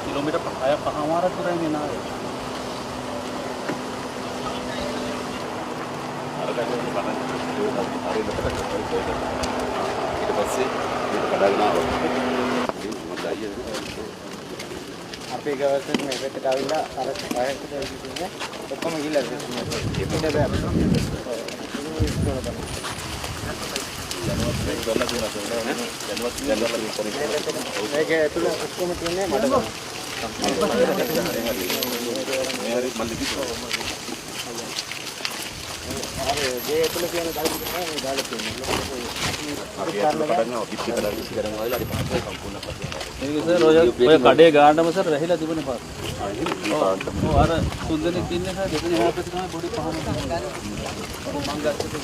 Kilometre पकाया कहाँ हमारा पूरा ही ना है අපේ ගවසෙන් මේකට ආවිලා අර පායකට දෙන්නේ ඔක්කොම ගිහලා මේක ඇතුළ ඔක්කොම තියෙන්නේ මඩ ඒ ඇතුළ තියෙන දාලා තියෙන්නේ දාලා ඔය කඩේ ගානම සර් වැහිලා තිබුණේ පාස්. ඔව් අර සුන්දරෙක් ඉන්නේ සර් දෙකෙනෙක් එහා පැත්තේ තමයි පොඩි පහනක් තියෙනවා. මං ගත්තේ.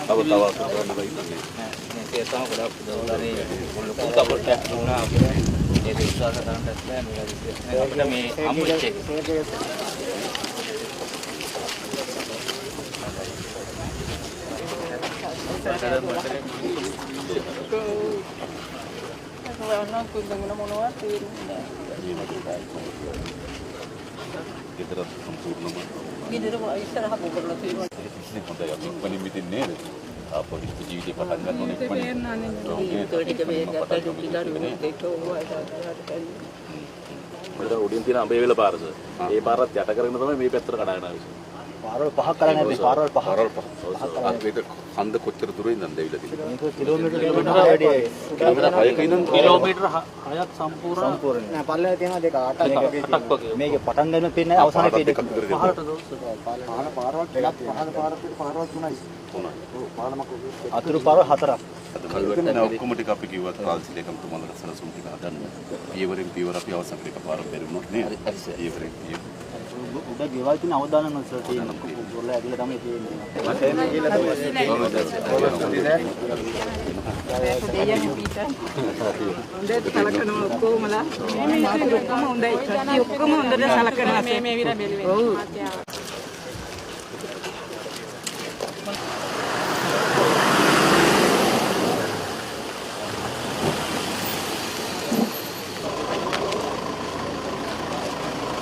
තව මේක තමයි ගොඩක් දවල්වලදී ලොකු සපෝට් එකක් දුන්නා ඒක විශ්වාස කරන්න බැහැ මේ අපිට මේ අම්මුච්ච එක. ගෙදර සම්පූර්ණම ගෙදර ඉස්සරහ පොකරලා තියෙනවා. ඉතින් හොඳයි අපි ඉක්මනින් නේද? ආපහු ජීවිතේ පටන් ගන්න ඕනේ ඉක්මනින්. ඒක මේ ගත්තා දුකිලානේ ඒක මෙතන උඩින් තියෙන අඹේවිල පාරද? ඒ පාරත් යට කරගෙන තමයි මේ පැත්තට කඩාගෙන ආවේ. පාරවල් පහක් කරන්නේ නැති පාරවල් පහ. ඒක හන්ද කොච්චර දුරින් ඉඳන්ද ඇවිල්ලා තියෙන්නේ? මේක කිලෝමීටර වැඩි. කිලෝමීටර 6ක ඉඳන් කිලෝමීටර 6ක් සම්පූර්ණ නෑ පල්ලෙහා තියෙනවා දෙක 8ක් වගේ. මේක පටන් ගන්න පේන්නේ අවසානයේ පේන්නේ. පහලට දොස්. පහන පාරවල් දෙකක් පහන පාරවල් තුනයි. ඔව් පාලමක් අතුරු පාරවල් හතරක්. අද ඔක්කොම ටික අපි කිව්වත් කාල්සිල එකම තුමන්ලා සලසුම් ටික හදන්න. ඊවරින් පියවර අපි අවසන් කරේ පාරක් පෙරුණොත් නේද? ඊවරින් උඩ ගෙවල් තියෙන අවදානම සර් තියෙනවා. පොරල ඇදලා තමයි තියෙන්නේ. සලකනවා ඔක්කොමලා මේ ඔක්කොම හොඳයි. ඔක්කොම හොඳට සලකනවා මේ විතර බැලුවේ. ඔව්.